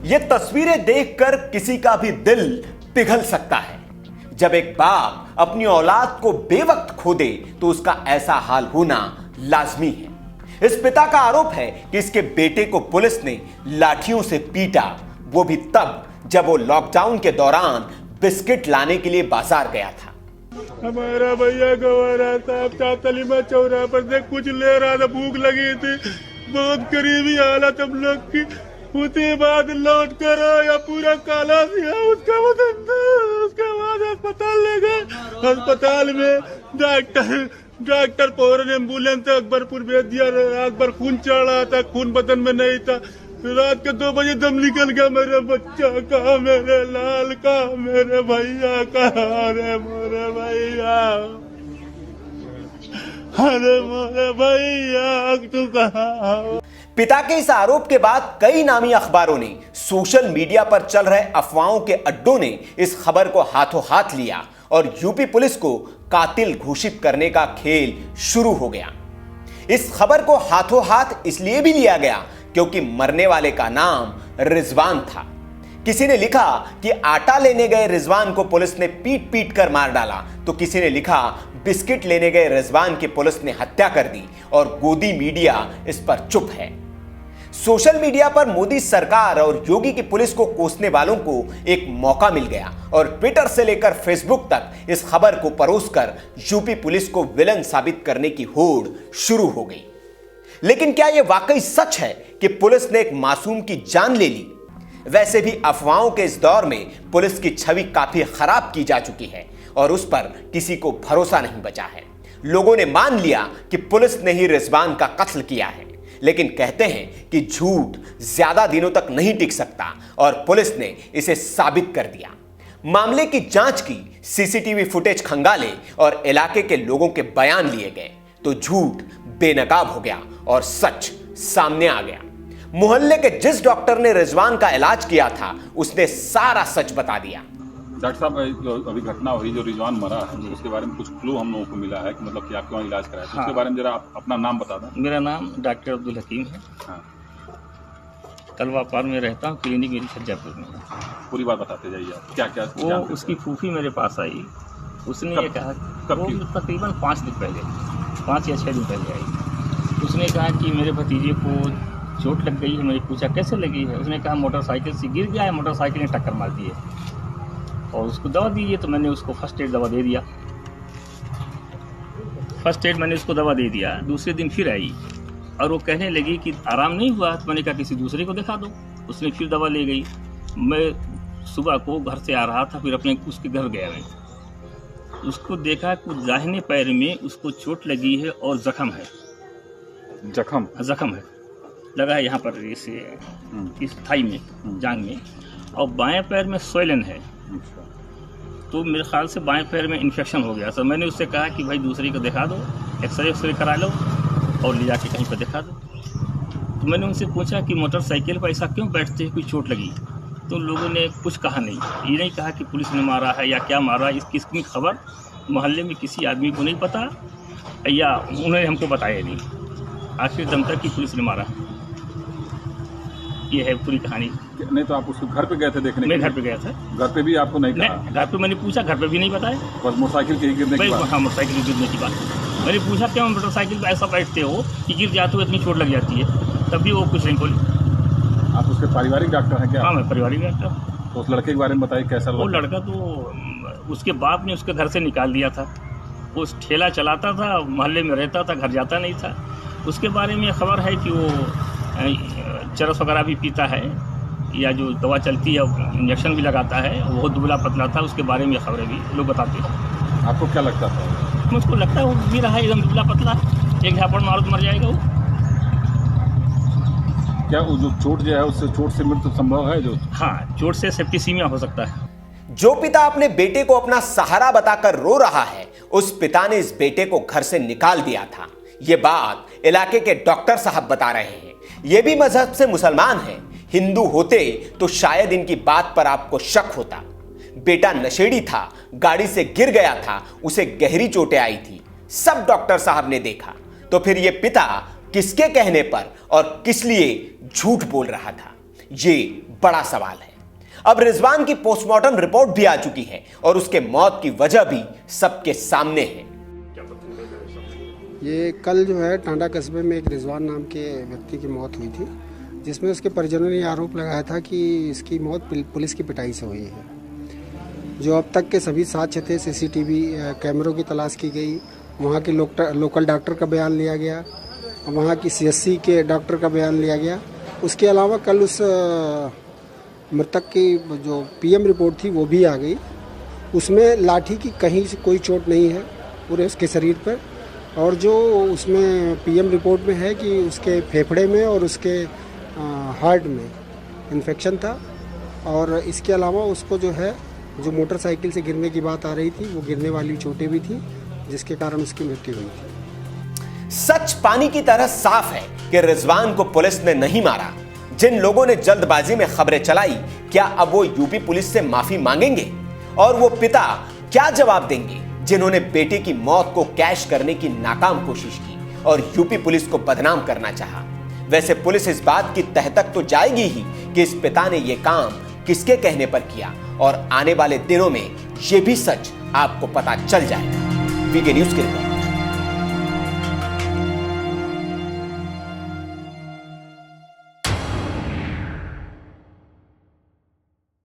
ये तस्वीरें देखकर किसी का भी दिल पिघल सकता है। जब एक बाप अपनी औलाद को बेवक्त खो दे तो उसका ऐसा हाल होना लाजमी है। इस पिता का आरोप है कि इसके बेटे को पुलिस ने लाठियों से पीटा, वो भी तब जब वो लॉकडाउन के दौरान बिस्किट लाने के लिए बाजार गया था। हमारा भैया गवारा साहब चातलीमा चौराहे पर से कुछ ले रहा था, भूख लगी थी, बहुत गरीबी हालत हम लोग की। उसके बाद लौट कर आया पूरा काला सिया, उसके बाद अस्पताल ले गए। अस्पताल में डॉक्टर पौर ने एम्बुलेंस अकबरपुर भेज दिया। रात भर खून चढ़ रहा था, खून बदन में नहीं था। रात के 2 बजे दम निकल गया। मेरे बच्चा का, मेरे लाल का, मेरे भैया का, अरे मोरे भैया, अरे मोरे भैया तू कहाँ। पिता के इस आरोप के बाद कई नामी अखबारों ने, सोशल मीडिया पर चल रहे अफवाहों के अड्डों ने इस खबर को हाथों हाथ लिया और यूपी पुलिस को कातिल घोषित करने का खेल शुरू हो गया। इस खबर को हाथों हाथ इसलिए भी लिया गया क्योंकि मरने वाले का नाम रिजवान था। किसी ने लिखा कि आटा लेने गए रिजवान को पुलिस ने पीट पीट कर मार डाला, तो किसी ने लिखा बिस्किट लेने गए रिजवान की पुलिस ने हत्या कर दी और गोदी मीडिया इस पर चुप है। सोशल मीडिया पर मोदी सरकार और योगी की पुलिस को कोसने वालों को एक मौका मिल गया और ट्विटर से लेकर फेसबुक तक इस खबर को परोसकर यूपी पुलिस को विलन साबित करने की होड़ शुरू हो गई। लेकिन क्या यह वाकई सच है कि पुलिस ने एक मासूम की जान ले ली? वैसे भी अफवाहों के इस दौर में पुलिस की छवि काफी खराब की जा चुकी है और उस पर किसी को भरोसा नहीं बचा है। लोगों ने मान लिया कि पुलिस ने ही रिजवान का कत्ल किया है, लेकिन कहते हैं कि झूठ ज्यादा दिनों तक नहीं टिक सकता और पुलिस ने इसे साबित कर दिया। मामले की जांच की, सीसीटीवी फुटेज खंगाले और इलाके के लोगों के बयान लिए गए तो झूठ बेनकाब हो गया और सच सामने आ गया। मोहल्ले के जिस डॉक्टर ने रिजवान का इलाज किया था उसने सारा सच बता दिया। डॉक्टर साहब, जो अभी घटना हुई, जो रिजवान मरा है, उसके बारे में कुछ क्लू हम लोगों को मिला है कि मतलब कि आप क्यों इलाज कराया? हाँ। उसके बारे में जरा आप अपना नाम बता दें। मेरा नाम डॉक्टर अब्दुल हकीम है। हाँ। तलवा पार में रहता हूँ, क्लिनिक मेरी छज्जापुर में है। पूरी बात बताते जाइए आप, क्या क्या। वो उसकी फूफी मेरे पास आई, उसने ये कहा, तकरीबन 5 दिन पहले, 5 या 6 दिन पहले आई। उसने कहा कि मेरे भतीजे को चोट लग गई है। मैंने पूछा कैसे लगी है? उसने कहा मोटरसाइकिल से गिर गया है, मोटरसाइकिल ने टक्कर मार दी है और उसको दवा दीजिए। तो मैंने उसको फर्स्ट एड दवा दे दिया। फर्स्ट एड मैंने उसको दवा दे दिया। दूसरे दिन फिर आई और वो कहने लगी कि आराम नहीं हुआ। तो मैंने कहा किसी दूसरे को दिखा दो। उसने फिर दवा ले गई। मैं सुबह को घर से आ रहा था, फिर अपने उसके घर गया। मैं उसको देखा कि दाहिने पैर में उसको चोट लगी है और जख्म है। जख्म है, लगा है यहाँ पर, इस थाई में, जांग में, और बाएं पैर में स्वेलन है। तो मेरे ख्याल से बाएं पैर में इन्फेक्शन हो गया। तो मैंने उससे कहा कि भाई दूसरे को दिखा दो, एक्सरे करा लो और ले जाके कहीं पर दिखा दो। तो मैंने उनसे पूछा कि मोटरसाइकिल पर ऐसा क्यों बैठते हैं, कोई चोट लगी? तो लोगों ने कुछ कहा नहीं। ये नहीं कहा कि पुलिस ने मारा है या क्या मारा, इसकी खबर मोहल्ले में किसी आदमी को नहीं पता या उन्होंने हमको बताया नहीं। आखिर दम तक कि पुलिस ने मारा। ये है पूरी कहानी। नहीं तो आप उसको घर पे गए थे देखने? मैं घर पे गया था। घर पे भी आपको नहीं कहा? घर पे मैंने पूछा, घर पे भी नहीं बताया। बस मोटरसाइकिल के गिरने की बात? हाँ, मोटरसाइकिल गिरने की बात। मैंने पूछा क्यों मोटरसाइकिल पे ऐसा बैठते हो कि गिर जाते हो, इतनी चोट लग जाती है? तब भी वो कुछ नहीं बोले। आप उसके पारिवारिक डॉक्टर हैं क्या? हाँ, मैं पारिवारिक डॉक्टर। तो उस लड़के के बारे में बताइए, कैसा वो लड़का तो उसके बाप ने उसके घर से निकाल दिया था। वो ठेला चलाता था, मोहल्ले में रहता था, घर जाता नहीं था। उसके बारे में खबर है कि वो चरस वगैरह भी पीता है या जो दवा चलती है इंजेक्शन भी लगाता है। वो दुबला पतला था, उसके बारे में खबरें भी लोग बताते हैं। आपको क्या लगता था? मुझको लगता है वो भी रहा है एकदम दुबला पतला, एक झापड़ मारो तो मर जाएगा वो। क्या वो जो चोट जो है उससे चोट से मृत्यु संभव है? जो हाँ, चोट से सेप्टिसीमिया हो सकता है। जो पिता अपने बेटे को अपना सहारा बताकर रो रहा है, उस पिता ने इस बेटे को घर से निकाल दिया था। ये बात इलाके के डॉक्टर साहब बता रहे हैं। ये भी मजहब से मुसलमान हैं। हिंदू होते तो शायद इनकी बात पर आपको शक होता। बेटा नशेड़ी था, गाड़ी से गिर गया था, उसे गहरी चोटें आई थी, सब डॉक्टर साहब ने देखा। तो फिर ये पिता किसके कहने पर और किस लिए झूठ बोल रहा था? ये बड़ा सवाल है। अब रिजवान की पोस्टमार्टम रिपोर्ट भी आ चुकी है और उसके मौत की वजह भी सबके सामने है। ये कल जो है टांडा कस्बे में एक रिजवान नाम के व्यक्ति की मौत हुई थी, जिसमें उसके परिजनों ने आरोप लगाया था कि इसकी मौत पुलिस की पिटाई से हुई है। जो अब तक के सभी साक्ष्य थे, सीसीटीवी कैमरों की तलाश की गई, वहाँ के लोकल डॉक्टर का बयान लिया गया, वहाँ की सीएससी के डॉक्टर का बयान लिया गया। उसके अलावा कल उस मृतक की जो पीएम रिपोर्ट थी वो भी आ गई। उसमें लाठी की कहीं से कोई चोट नहीं है पूरे उसके शरीर पर, और जो उसमें पीएम रिपोर्ट में है कि उसके फेफड़े में और उसके हार्ट में इन्फेक्शन था। और इसके अलावा उसको जो है, जो मोटरसाइकिल से गिरने की बात आ रही थी, वो गिरने वाली चोटें भी थी, जिसके कारण उसकी मृत्यु हुई थी। सच पानी की तरह साफ है कि रिजवान को पुलिस ने नहीं मारा। जिन लोगों ने जल्दबाजी में खबरें चलाई, क्या अब वो यूपी पुलिस से माफी मांगेंगे? और वो पिता क्या जवाब देंगे जिन्होंने बेटे की मौत को कैश करने की नाकाम कोशिश की और यूपी पुलिस को बदनाम करना चाहा? वैसे पुलिस इस बात की तह तक तो जाएगी ही कि इस पिता ने यह काम किसके कहने पर किया, और आने वाले दिनों में यह भी सच आपको पता चल जाएगा। वीके न्यूज के रिपोर्ट।